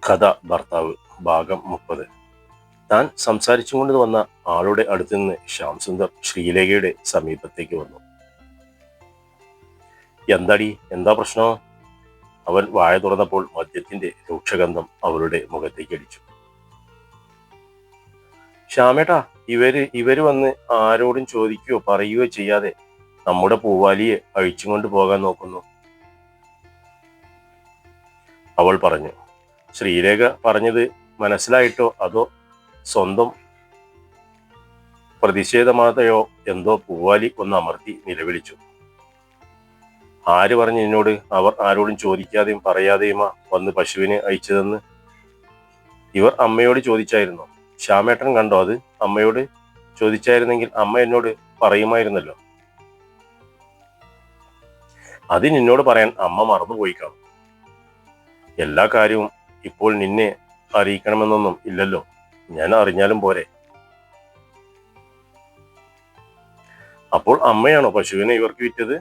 കഥ ഭർത്താവ് ഭാഗം 30. താൻ സംസാരിച്ചുകൊണ്ട് വന്ന ആളുടെ അടുത്ത് നിന്ന് ശ്യാംസുന്ദർ ശ്രീലേഖയുടെ സമീപത്തേക്ക് വന്നു. എന്താടി, എന്താ പ്രശ്നം? അവൻ വായ തുറന്നപ്പോൾ മദ്യത്തിന്റെ രൂക്ഷഗന്ധം അവളുടെ മുഖത്തേക്ക് അടിച്ചു. ശ്യാമേട്ടാ, ഇവര് വന്ന് ആരോടും ചോദിക്കുകയോ പറയുകയോ ചെയ്യാതെ നമ്മുടെ പൂവാലിയെ അഴിച്ചുകൊണ്ട് പോകാൻ നോക്കുന്നു, അവൾ പറഞ്ഞു. ശ്രീലേഖ പറഞ്ഞത് മനസ്സിലായിട്ടോ അതോ സ്വന്തം പ്രതിഷേധമാതയോ എന്തോ പൂവാലി ഒന്ന് അമർത്തി നിലവിളിച്ചു. ആര് പറഞ്ഞു എന്നോട് അവർ ആരോടും ചോദിക്കാതെയും പറയാതെയുമാ വന്ന് പശുവിനെ അയച്ചതെന്ന്? ഇവർ അമ്മയോട് ചോദിച്ചായിരുന്നു. ശ്യാമേട്ടൻ കണ്ടോ അത്? അമ്മയോട് ചോദിച്ചായിരുന്നെങ്കിൽ അമ്മ എന്നോട് പറയുമായിരുന്നല്ലോ. അത് നിന്നോട് പറയാൻ അമ്മ മറന്നുപോയി കാണും. എല്ലാ കാര്യവും ഇപ്പോൾ നിന്നെ അറിയിക്കണമെന്നൊന്നും ഇല്ലല്ലോ, ഞാൻ അറിഞ്ഞാലും പോരെ. അപ്പോൾ അമ്മയാണോ പശുവിനെ ഇവർക്ക് വിറ്റത്?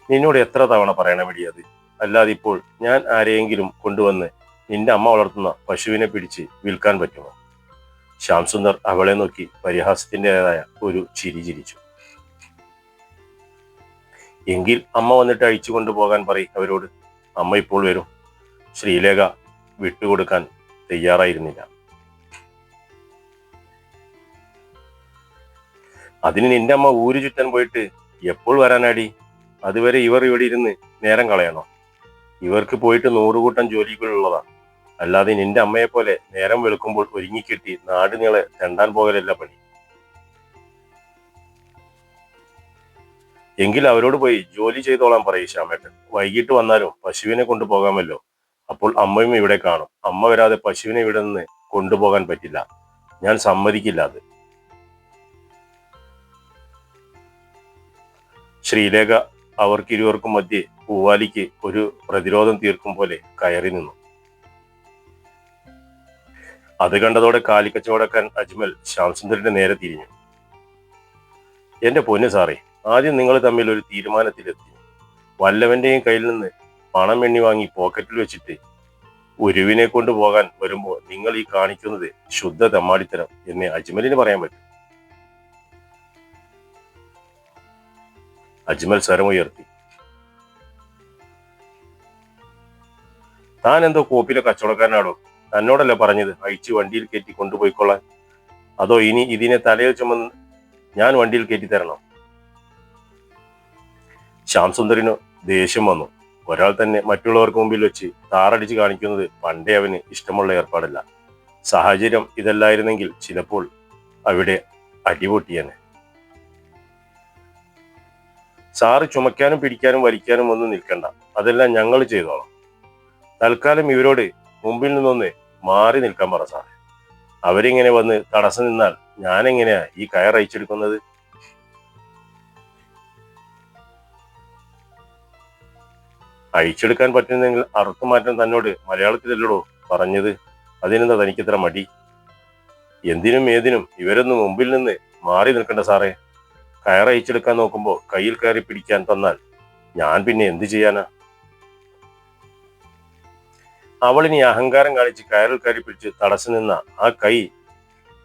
നിന്നോട് എത്ര തവണ പറയണമെടി അത്? അല്ലാതെ ഇപ്പോൾ ഞാൻ ആരെയെങ്കിലും കൊണ്ടുവന്ന് നിന്റെ അമ്മ വളർത്തുന്ന പശുവിനെ പിടിച്ച് വിൽക്കാൻ പറ്റുമോ? ശ്യാംസുന്ദർ അവളെ നോക്കി പരിഹാസത്തിൻ്റെതായ ഒരു ചിരി ചിരിച്ചു. എങ്കിൽ അമ്മ വന്നിട്ട് അഴിച്ചു കൊണ്ടുപോകാൻ പറയും അവരോട്. അമ്മ ഇപ്പോൾ വരും. ശ്രീലേഖ വിട്ടുകൊടുക്കാൻ തയ്യാറായിരുന്നില്ല. അതിന് നിന്റെ അമ്മ ഊരു ചുറ്റാൻ പോയിട്ട് എപ്പോൾ വരാനാടി? അതുവരെ ഇവർ ഇവിടെ ഇരുന്ന് നേരം കളയണോ? ഇവർക്ക് പോയിട്ട് 100 കൂട്ടം ജോലികളുള്ളതാ. അല്ലാതെ നിന്റെ അമ്മയെ പോലെ നേരം വെളുക്കുമ്പോൾ ഒരുങ്ങിക്കെട്ടി നാട് നീളെ തെണ്ടാൻ പോകലല്ല പണി. എങ്കിൽ അവരോട് പോയി ജോലി ചെയ്തോളാൻ പറയും ശ്യാമേട്ടൻ. വൈകിട്ട് വന്നാലും പശുവിനെ കൊണ്ടുപോകാമല്ലോ. അപ്പോൾ അമ്മയും ഇവിടെ കാണും. അമ്മ വരാതെ പശുവിനെ ഇവിടെ നിന്ന് കൊണ്ടുപോകാൻ പറ്റില്ല. ഞാൻ സമ്മതിക്കില്ല അത്. ശ്രീലേഖ അവർക്കിരുവർക്കും മധ്യേ പൂവാലിക്ക് ഒരു പ്രതിരോധം തീർക്കും പോലെ കയറി നിന്നു. അത് കണ്ടതോടെ കാലിക്കച്ചവടക്കാൻ അജ്മൽ ശ്യാംസുന്ദറിന്റെ നേരെ തിരിഞ്ഞു. എന്റെ പൊന്നു സാറേ, ആദ്യം നിങ്ങൾ തമ്മിൽ ഒരു തീരുമാനത്തിലെത്തി. വല്ലവന്റെയും കയ്യിൽ നിന്ന് പണം എണ്ണി വാങ്ങി പോക്കറ്റിൽ വെച്ചിട്ട് ഉരുവിനെ കൊണ്ടുപോകാൻ വരുമ്പോൾ നിങ്ങൾ ഈ കാണിക്കുന്നത് ശുദ്ധ തെമ്മാടിത്തരം എന്ന് അജ്മലിന് പറയാൻ പറ്റും. അജ്മൽ സ്വരമുയർത്തി. താൻ എന്തോ കോപ്പിലെ കച്ചവടക്കാരനാടോ? തന്നോടല്ലേ പറഞ്ഞത് അഴിച്ച് വണ്ടിയിൽ കയറ്റി കൊണ്ടുപോയിക്കൊള്ളാൻ? അതോ ഇനി ഇതിനെ തലയിൽ ചുമന്ന് ഞാൻ വണ്ടിയിൽ കയറ്റി തരണോ? ശ്യാംസുന്ദറിന് ദേഷ്യം വന്നു. ഒരാൾ തന്നെ മറ്റുള്ളവർക്ക് മുമ്പിൽ വെച്ച് താറടിച്ച് കാണിക്കുന്നത് പണ്ടേ അവന് ഇഷ്ടമുള്ള ഏർപ്പാടല്ല. സാഹചര്യം ഇതല്ലായിരുന്നെങ്കിൽ ചിലപ്പോൾ അവിടെ അടിപൊട്ടിയാണ്. സാറ് ചുമക്കാനും പിടിക്കാനും വലിക്കാനും ഒന്നും നിൽക്കണ്ട, അതെല്ലാം ഞങ്ങൾ ചെയ്തോളാം. തൽക്കാലം ഇവരോട് മുമ്പിൽ നിന്നൊന്ന് മാറി നിൽക്കാൻ പറ സാറേ. അവരിങ്ങനെ വന്ന് തടസ്സം നിന്നാൽ ഞാൻ എങ്ങനെയാ ഈ കയർ അയച്ചെടുക്കുന്നത്? അഴിച്ചെടുക്കാൻ പറ്റുന്നെങ്കിൽ അറുത്തുമാറ്റാൻ തന്നോട് മലയാളത്തിലല്ലടോ പറഞ്ഞത്. അതിനെന്താ തനിക്കിത്ര മടി? എന്തിനും ഏതിനും ഇവരൊന്നും മുമ്പിൽ നിന്ന് മാറി നിൽക്കണ്ട സാറേ. കയർ അയച്ചെടുക്കാൻ നോക്കുമ്പോൾ കയ്യിൽ കയറി പിടിക്കാൻ തന്നാൽ ഞാൻ പിന്നെ എന്ത് ചെയ്യാനാ? അവളിനി അഹങ്കാരം കാണിച്ച് കയറിൽ കയറി പിടിച്ച് തടസ്സം നിന്ന ആ കൈ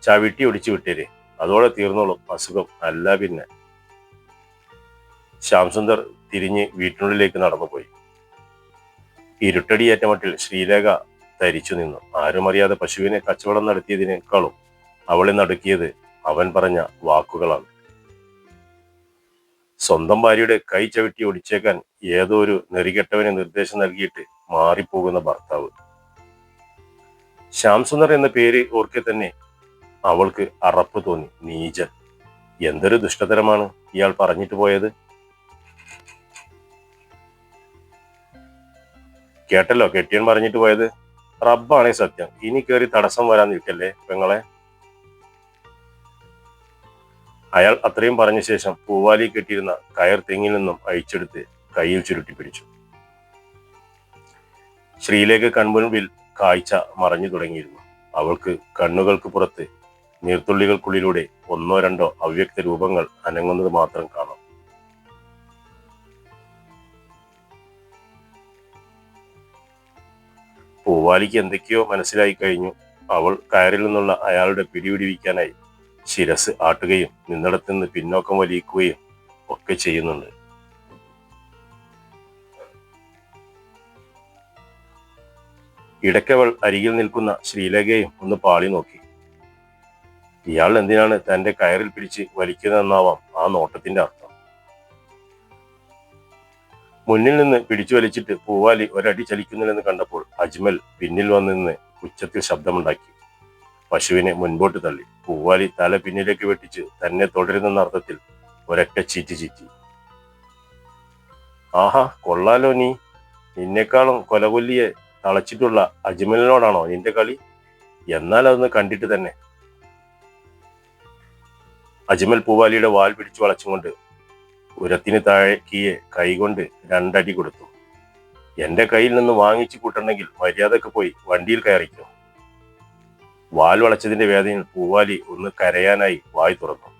ചവിട്ടി ഒടിച്ചു വിട്ടേരെ. അതോടെ തീർന്നോളും അസുഖം. അല്ല പിന്നെ. ശ്യാംസുന്ദർ തിരിഞ്ഞ് വീട്ടിനുള്ളിലേക്ക് നടന്നുപോയി. ഇരുട്ടടിയേറ്റ മട്ടിൽ ശ്രീലേഖ ധരിച്ചു നിന്നു. ആരും അറിയാതെ പശുവിനെ കച്ചവടം നടത്തിയതിനേക്കാളും അവളെ നടുക്കിയത് അവൻ പറഞ്ഞ വാക്കുകളാണ്. സ്വന്തം ഭാര്യയുടെ കൈ ചവിട്ടി ഒടിച്ചേക്കാൻ ഏതോ ഒരു നെറികെട്ടവന് നിർദ്ദേശം നൽകിയിട്ട് മാറിപ്പോകുന്ന ഭർത്താവ്. ശ്യാംസുന്ദർ എന്ന പേര് ഓർക്കെ തന്നെ അവൾക്ക് അറപ്പ് തോന്നി. നീചൻ! എന്തൊരു ദുഷ്ടതരമാണ് ഇയാൾ പറഞ്ഞിട്ട് പോയത്. കേട്ടല്ലോ കെട്ടിയൻ പറഞ്ഞിട്ട് പോയത്. റബ്ബാണേ സത്യം. ഇനി കയറി തടസ്സം വരാൻ നിൽക്കല്ലേ പെങ്ങളെ. അയാൾ അത്രയും പറഞ്ഞ ശേഷം പൂവാലി കെട്ടിയിരുന്ന കയർ തെങ്ങിൽ നിന്നും അഴിച്ചെടുത്ത് കയ്യിൽ ചുരുട്ടി പിടിച്ചു. ശ്രീലേഖ കൺമുൻപിൽ കാഴ്ച മറഞ്ഞു തുടങ്ങിയിരുന്നു. അവൾക്ക് കണ്ണുകൾക്ക് പുറത്ത് നീർത്തുള്ളികൾക്കുള്ളിലൂടെ 1 2 അവ്യക്ത രൂപങ്ങൾ അനങ്ങുന്നത് മാത്രം കാണാം. പൂവാലിക്ക് എന്തൊക്കെയോ മനസ്സിലായി കഴിഞ്ഞു. അവൾ കയറിൽ നിന്നുള്ള അയാളുടെ പിടിവിടിവിക്കാനായി ശിരസ് ആട്ടുകയും നിന്നിടത്തു നിന്ന് പിന്നോക്കം വലിക്കുകയും ഒക്കെ ചെയ്യുന്നുണ്ട്. ഇടയ്ക്കവൾ അരികിൽ നിൽക്കുന്ന ശ്രീലേഖയും ഒന്ന് പാളി നോക്കി. ഇയാൾ എന്തിനാണ് തന്റെ കയറിൽ പിടിച്ച് വലിക്കുന്നതെന്നാവാം ആ നോട്ടത്തിന്റെ അർത്ഥം. മുന്നിൽ നിന്ന് പിടിച്ചു വലിച്ചിട്ട് പൂവാലി ഒരടി ചലിക്കുന്നില്ലെന്ന് കണ്ടപ്പോൾ അജ്മൽ പിന്നിൽ വന്നിന്ന് ഉച്ചത്തിൽ ശബ്ദമുണ്ടാക്കി. പശുവിനെ മുൻപോട്ട് തള്ളി. പൂവാലി തല പിന്നിലേക്ക് വെട്ടിച്ച് തന്നെ തുടരുന്നെന്ന അർത്ഥത്തിൽ ഒരൊറ്റ ചീറ്റി ചീറ്റി. ആഹാ, കൊള്ളാലോ നീ. നിന്നെക്കാളും കൊലകൊല്ലിയെ തളച്ചിട്ടുള്ള അജ്മലിനോടാണോ നിന്റെ കളി? എന്നാൽ അതൊന്ന് കണ്ടിട്ട് തന്നെ. അജ്മൽ പൂവാലിയുടെ വാൽ പിടിച്ചു വളച്ചുകൊണ്ട് ഉരത്തിന് താഴേക്കിയെ കൈകൊണ്ട് 2 അടി കൊടുത്തു. എന്റെ കയ്യിൽ നിന്ന് വാങ്ങിച്ചു കൂട്ടണമെങ്കിൽ മര്യാദക്ക് പോയി വണ്ടിയിൽ കയറിക്കോ. വാൽ വളച്ചതിന്റെ വേദനയിൽ പൂവാലി ഒന്ന് കരയാനായി വായി തുറന്നു.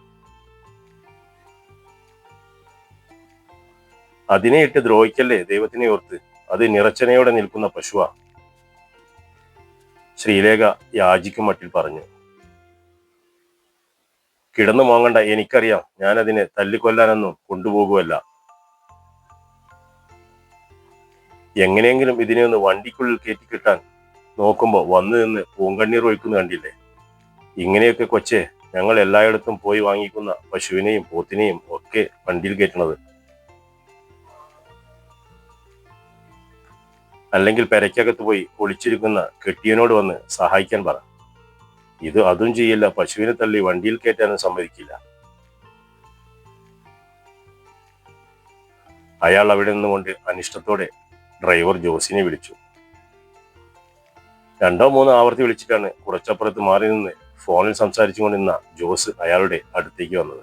അതിനെ ഇട്ട് ദ്രോഹിക്കല്ലേ ദൈവത്തിനെ ഓർത്ത്. അത് നിറച്ചനയോടെ നിൽക്കുന്ന പശുവാ. ശ്രീലേഖ യാചിക്കും മട്ടിൽ പറഞ്ഞു. കിടന്നു മോങ്ങണ്ട, എനിക്കറിയാം. ഞാനതിനെ തല്ലിക്കൊല്ലാനൊന്നും കൊണ്ടുപോകുമല്ല. എങ്ങനെയെങ്കിലും ഇതിനെ ഒന്ന് വണ്ടിക്കുള്ളിൽ കയറ്റിക്കിട്ടാൻ നോക്കുമ്പോ വന്നു നിന്ന് പൂങ്കണ്ണീർ ഒഴിക്കുന്ന കണ്ടില്ലേ? ഇങ്ങനെയൊക്കെ കൊച്ചേ ഞങ്ങൾ എല്ലായിടത്തും പോയി വാങ്ങിക്കുന്ന പശുവിനെയും പോത്തിനെയും ഒക്കെ വണ്ടിയിൽ കയറ്റണത്. അല്ലെങ്കിൽ പെരയ്ക്കകത്ത് പോയി ഒളിച്ചിരിക്കുന്ന കെട്ടിയനോട് വന്ന് സഹായിക്കാൻ പറ. ഇത് അതും ചെയ്യില്ല. പശുവിനെ തള്ളി വണ്ടിയിൽ കയറ്റാനും സമ്മതിക്കില്ല. അയാൾ അവിടെ നിന്നുകൊണ്ട് അനിഷ്ടത്തോടെ ഡ്രൈവർ ജോസിനെ വിളിച്ചു. 2-3 ആവർത്തി വിളിച്ചിട്ടാണ് കുറച്ചപ്പുറത്ത് മാറി നിന്ന് ഫോണിൽ സംസാരിച്ചു കൊണ്ടിരുന്ന ജോസ് അയാളുടെ അടുത്തേക്ക് വന്നത്.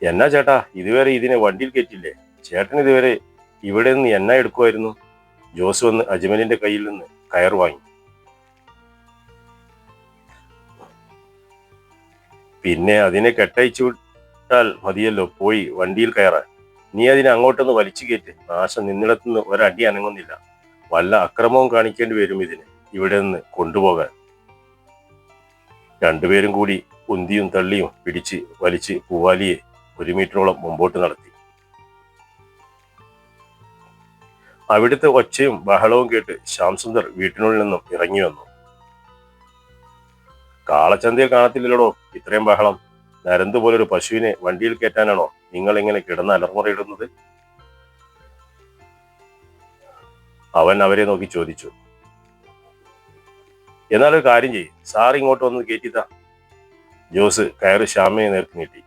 എന്നാ ചേട്ടാ, ഇതുവരെ ഇതിനെ വണ്ടിയിൽ കയറ്റില്ലേ? ചേട്ടൻ ഇതുവരെ ഇവിടെ നിന്ന് എന്നാ എടുക്കുമായിരുന്നു? ജോസ് വന്ന് അജ്മലിന്റെ കയ്യിൽ നിന്ന് കയർ വാങ്ങി. പിന്നെ അതിനെ കെട്ടയച്ചു വിട്ടാൽ മതിയല്ലോ പോയി വണ്ടിയിൽ കയറാൻ. നീ അതിനെ അങ്ങോട്ടൊന്ന് വലിച്ചു കയറ്റ്. നാശം നിന്നിടത്തുനിന്ന് ഒരടി അനങ്ങുന്നില്ല. വല്ല അക്രമവും കാണിക്കേണ്ടി വരും ഇതിന് ഇവിടെ നിന്ന് കൊണ്ടുപോകാൻ. 2 പേരും കൂടി ഉന്തിയും തള്ളിയും പിടിച്ച് വലിച്ച് പൂവാലിയെ 1 മീറ്ററോളം മുമ്പോട്ട് നടത്തി. അവിടുത്തെ ഒച്ചയും ബഹളവും കേട്ട് ശ്യാംസുന്ദർ വീട്ടിനുള്ളിൽ നിന്നും ഇറങ്ങി വന്നു. കാളച്ചന്തയിൽ കാണത്തില്ലല്ലോ ഇത്രയും ബഹളം. നരന്ത് പോലൊരു പശുവിനെ വണ്ടിയിൽ കയറ്റാനാണോ നിങ്ങൾ ഇങ്ങനെ കിടന്ന് അലർമുറയിടുന്നത്? അവൻ അവരെ നോക്കി ചോദിച്ചു. എന്നാലൊരു കാര്യം ചെയ്യും, സാർ ഇങ്ങോട്ട് വന്ന് കയറ്റിത്താ. ജോസ് കയറ് ശ്യാമിനെ നേർക്ക് നീട്ടി.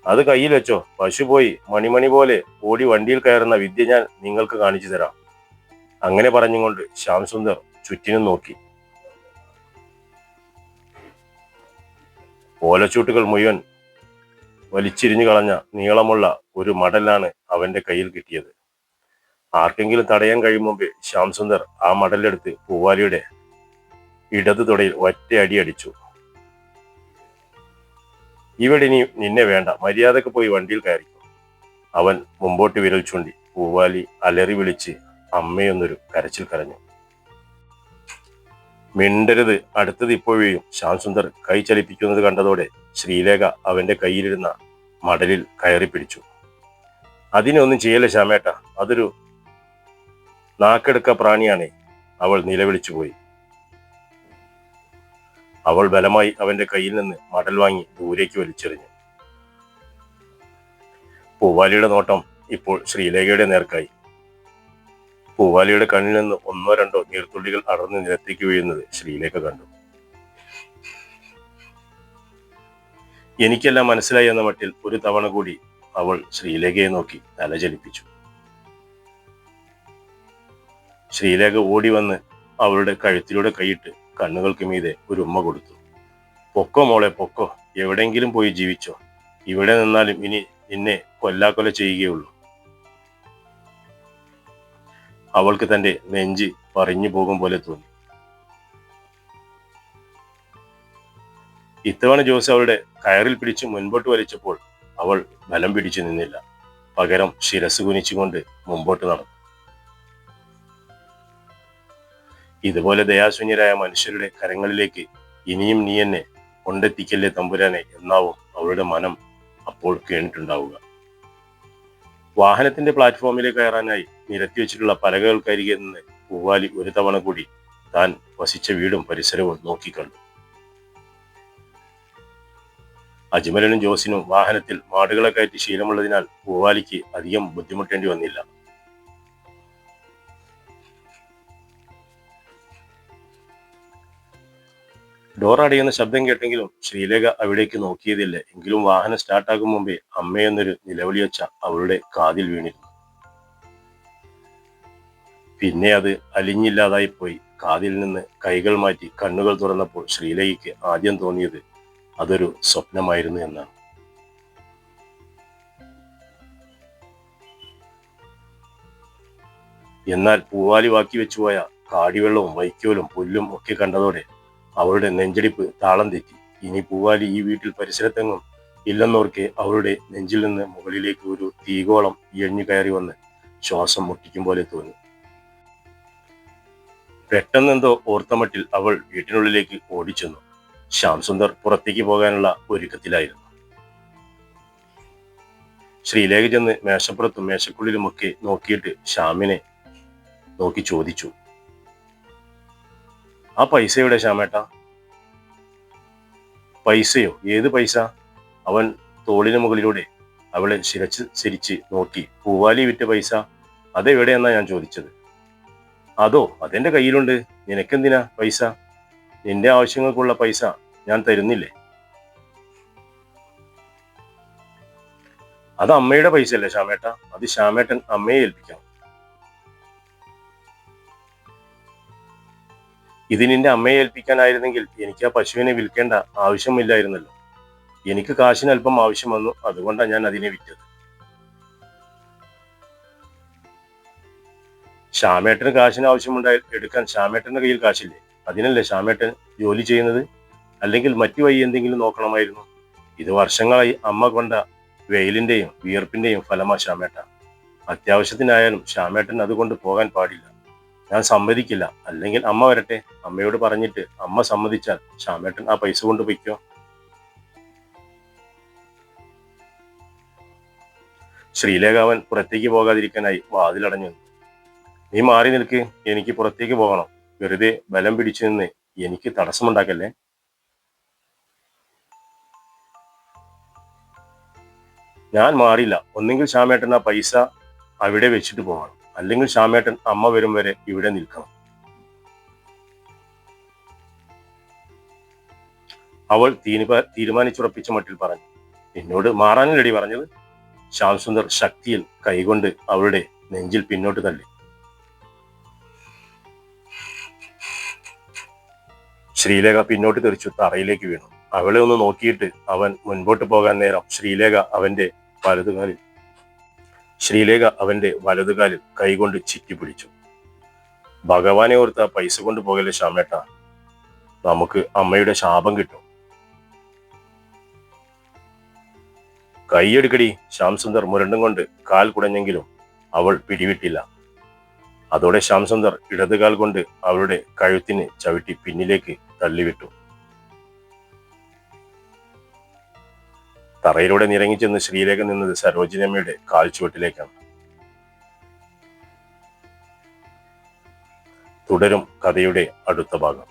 അത് കയ്യിൽ വെച്ചോ. പശു പോയി മണിമണി പോലെ ഓടി വണ്ടിയിൽ കയറുന്ന വിദ്യ ഞാൻ നിങ്ങൾക്ക് കാണിച്ചു തരാം. അങ്ങനെ പറഞ്ഞുകൊണ്ട് ശ്യാംസുന്ദർ ചുറ്റിനും നോക്കി. ഓലച്ചൂട്ടുകൾ മുഴുവൻ വലിച്ചിരിഞ്ഞു കളഞ്ഞ നീളമുള്ള ഒരു മടലാണ് അവന്റെ കയ്യിൽ കിട്ടിയത്. ആർക്കെങ്കിലും തടയാൻ കഴിയും മുമ്പേ ശ്യാംസുന്ദർ ആ മടലെടുത്ത് പൂവാലിയുടെ ഇടതു തുടയിൽ ഒറ്റ അടി അടിച്ചു. ഇവിടെ ഇനി നിന്നെ വേണ്ട, മര്യാദക്ക് പോയി വണ്ടിയിൽ കയറിക്കും. അവൻ മുമ്പോട്ട് വിരൽ ചൂണ്ടി. പൂവാലി അലറി വിളിച്ച് അമ്മയൊന്നൊരു കരച്ചിൽ കരഞ്ഞു. മിണ്ടരുത്, അടുത്തത് ഇപ്പോൾ വീഴും. ശ്യാംസുന്ദർ കൈ ചലിപ്പിക്കുന്നത് കണ്ടതോടെ ശ്രീലേഖ അവന്റെ കയ്യിലിരുന്ന മടലിൽ കയറി പിടിച്ചു. അതിനൊന്നും ചെയ്യല്ല ശ്യാമേട്ട, അതൊരു നാക്കെടുക്ക പ്രാണിയാണേ. അവൾ നിലവിളിച്ചു പോയി. അവൾ ബലമായി അവന്റെ കയ്യിൽ നിന്ന് മടൽ വാങ്ങി ദൂരേക്ക് വലിച്ചെറിഞ്ഞു. പൂവാലിയുടെ നോട്ടം ഇപ്പോൾ ശ്രീലേഖയുടെ നേർക്കായി. പൂവാലിയുടെ കണ്ണിൽ നിന്ന് 1-2 നീർത്തുള്ളികൾ അടർന്ന് നിലത്തേക്ക് വീഴുന്നത് ശ്രീലേഖ കണ്ടു. എനിക്കെല്ലാം മനസ്സിലായി എന്ന മട്ടിൽ ഒരു തവണ കൂടി അവൾ ശ്രീലേഖയെ നോക്കി തല ചലിപ്പിച്ചു. ശ്രീലേഖ ഓടി വന്ന് അവളുടെ കഴുത്തിലൂടെ കൈയിട്ട് കണ്ണുകൾക്ക് മീതെ ഒരു ഉമ്മ കൊടുത്തു. പൊക്കോ മോളെ പൊക്കോ, എവിടെയെങ്കിലും പോയി ജീവിച്ചോ. ഇവിടെ നിന്നാലും ഇനി നിന്നെ കൊല്ലാക്കൊല ചെയ്യുകയുള്ളൂ. അവൾക്ക് തന്റെ നെഞ്ച് പറഞ്ഞു പോകും പോലെ തോന്നി. ഇത്തവണ ജോസ് അവളുടെ കയറിൽ പിടിച്ച് മുൻപോട്ട് വലിച്ചപ്പോൾ അവൾ ബലം പിടിച്ചു നിന്നില്ല. പകരം ശിരസ് കുനിച്ചുകൊണ്ട് മുമ്പോട്ട് നടന്നു. ഇതുപോലെ ദയാശൂന്യരായ മനുഷ്യരുടെ കരങ്ങളിലേക്ക് ഇനിയും നീ എന്നെ കൊണ്ടെത്തിക്കല്ലേ തമ്പുരാനെ എന്നാവും അവളുടെ മനം അപ്പോൾ കേണിട്ടുണ്ടാവുക. വാഹനത്തിന്റെ പ്ലാറ്റ്ഫോമിലേക്ക് കയറാനായി നിരത്തി വെച്ചിട്ടുള്ള പലകകൾക്കരികെ നിന്ന് പൂവാലി ഒരു തവണ കൂടി താൻ വസിച്ച വീടും പരിസരവും നോക്കിക്കണ്ടു. അജ്മലിനും ജോസിനും വാഹനത്തിൽ മാടുകളെ കയറ്റി ശീലമുള്ളതിനാൽ പൂവാലിക്ക് അധികം ബുദ്ധിമുട്ടേണ്ടി വന്നില്ല. ഡോർ അടയുന്ന ശബ്ദം കേട്ടെങ്കിലും ശ്രീലേഖ അവിടേക്ക് നോക്കിയതില്ല. എങ്കിലും വാഹനം സ്റ്റാർട്ടാകും മുമ്പേ അമ്മയെന്നൊരു നിലവിളിയൊച്ച അവളുടെ കാതിൽ വീണിരുന്നു. പിന്നെ അത് അലിഞ്ഞില്ലാതായി പോയി. കാതിൽ നിന്ന് കൈകൾ മാറ്റി കണ്ണുകൾ തുറന്നപ്പോൾ ശ്രീലേഖയ്ക്ക് ആദ്യം തോന്നിയത് അതൊരു സ്വപ്നമായിരുന്നു എന്നാണ്. എന്നാൽ പൂവാലി വാക്കി വെച്ചുപോയ കാടിവെള്ളവും വൈക്കോലും പുല്ലും ഒക്കെ കണ്ടതോടെ അവളുടെ നെഞ്ചടിപ്പ് താളം തെറ്റി. ഇനി പൂവാലി ഈ വീട്ടിൽ പരിസരത്തെങ്ങും ഇല്ലെന്നോർക്കെ അവളുടെ നെഞ്ചിൽ നിന്ന് മുകളിലേക്ക് ഒരു തീകോളം ഇഴഞ്ഞു കയറി വന്ന് ശ്വാസം മുട്ടിക്കും പോലെ തോന്നി. പെട്ടെന്നെന്തോ ഓർത്തമട്ടിൽ അവൾ വീട്ടിനുള്ളിലേക്ക് ഓടിച്ചെന്നു. ശ്യാം സുന്ദർ പുറത്തേക്ക് പോകാനുള്ള ഒരുക്കത്തിലായിരുന്നു. ശ്രീലേഖ ചെന്ന് മേശപ്പുറത്തും മേശക്കുള്ളിലുമൊക്കെ നോക്കിയിട്ട് ശ്യാമിനെ നോക്കി ചോദിച്ചു, ആ പൈസ എവിടെ ശ്യാമേട്ടാ? പൈസയോ? ഏത് പൈസ? അവൻ തോളിന് മുകളിലൂടെ അവളെ ചിരിച്ച് നോക്കി. പൂവാലി വിറ്റ പൈസ അതെവിടെയെന്നാ ഞാൻ ചോദിച്ചത്. അതോ, അതെന്റെ കയ്യിലുണ്ട്. നിനക്കെന്തിനാ പൈസ? നിന്റെ ആവശ്യങ്ങൾക്കുള്ള പൈസ ഞാൻ തരുന്നില്ലേ? അത് അമ്മയുടെ പൈസ അല്ലേ ശ്യാമേട്ട? അത് ശ്യാമേട്ടൻ അമ്മയെ ഏൽപ്പിക്കണം. ഇത് നിന്റെ അമ്മയെ ഏൽപ്പിക്കാനായിരുന്നെങ്കിൽ എനിക്ക് ആ പശുവിനെ വിൽക്കേണ്ട ആവശ്യമില്ലായിരുന്നല്ലോ. എനിക്ക് കാശിന് അല്പം ആവശ്യം വന്നു, അതുകൊണ്ടാണ് ഞാൻ അതിനെ വിറ്റത്. ശ്യാമേട്ടന് കാശിന് ആവശ്യമുണ്ടായി എടുക്കാൻ ശ്യാമേട്ടന്റെ കയ്യിൽ കാശില്ലേ? അതിനല്ലേ ശ്യാമേട്ടൻ ജോലി ചെയ്യുന്നത്? അല്ലെങ്കിൽ മറ്റു വഴി എന്തെങ്കിലും നോക്കണമായിരുന്നു. ഇത് വർഷങ്ങളായി അമ്മ കൊണ്ട വെയിലിന്റെയും വിയർപ്പിന്റെയും ഫലമാ ശ്യാമേട്ട. അത്യാവശ്യത്തിനായാലും ശ്യാമേട്ടൻ അതുകൊണ്ട് പോകാൻ പാടില്ല. ഞാൻ സമ്മതിക്കില്ല. അല്ലെങ്കിൽ അമ്മ വരട്ടെ, അമ്മയോട് പറഞ്ഞിട്ട് അമ്മ സമ്മതിച്ചാൽ ശ്യാമേട്ടൻ ആ പൈസ കൊണ്ട് പൊയ്ക്കോ. ശ്രീലേഖ അവൻ പുറത്തേക്ക് പോകാതിരിക്കാനായി വാതിലടഞ്ഞു. നീ മാറി നിൽക്ക്, എനിക്ക് പുറത്തേക്ക് പോകണം. വെറുതെ ബലം പിടിച്ചു നിന്ന് എനിക്ക് തടസ്സമുണ്ടാക്കല്ലേ. ഞാൻ മാറില്ല. ഒന്നെങ്കിൽ ശ്യാമേട്ടൻ ആ പൈസ അവിടെ വെച്ചിട്ട് പോകണം, അല്ലെങ്കിൽ ശ്യാമേട്ടൻ അമ്മ വരും വരെ ഇവിടെ നിൽക്കണം. അവൾ തീരുമാനിച്ചുറപ്പിച്ച മട്ടിൽ പറഞ്ഞു. എന്നോട് മാറാനല്ലടി പറഞ്ഞത്? ശ്യാം സുന്ദർ ശക്തിയിൽ കൈകൊണ്ട് അവളുടെ നെഞ്ചിൽ പിന്നോട്ട് തള്ളി. ശ്രീലേഖ പിന്നോട്ട് തെറിച്ചു തറയിലേക്ക് വീണു. അവളെ ഒന്ന് നോക്കിയിട്ട് അവൻ മുൻപോട്ട് പോകാൻ നേരം ശ്രീലേഖ അവന്റെ വലതുകാലിൽ കൈകൊണ്ട് ചിറ്റി പിടിച്ചു. ഭഗവാനെ ഓർത്ത പൈസ കൊണ്ട് പോകല്ലേ ശ്യാമേട്ട, നമുക്ക് അമ്മയുടെ ശാപം കിട്ടും. കൈയെടുക്കടി. ശ്യാം സുന്ദർ മുരണ്ടും കൊണ്ട് കാൽ കുടഞ്ഞെങ്കിലും അവൾ പിടിവിട്ടില്ല. അതോടെ ശ്യാം സുന്ദർ ഇടതുകാൽ കൊണ്ട് അവളുടെ കഴുത്തിന് ചവിട്ടി പിന്നിലേക്ക് തള്ളിവിട്ടു. തറയിലൂടെ നിറങ്ങിച്ചെന്ന് ശ്രീലേഖ നിന്നത് സരോജിനിയമ്മയുടെ കാൽച്ചുവട്ടിലേക്കാണ്. തുടരും കഥയുടെ അടുത്ത ഭാഗം.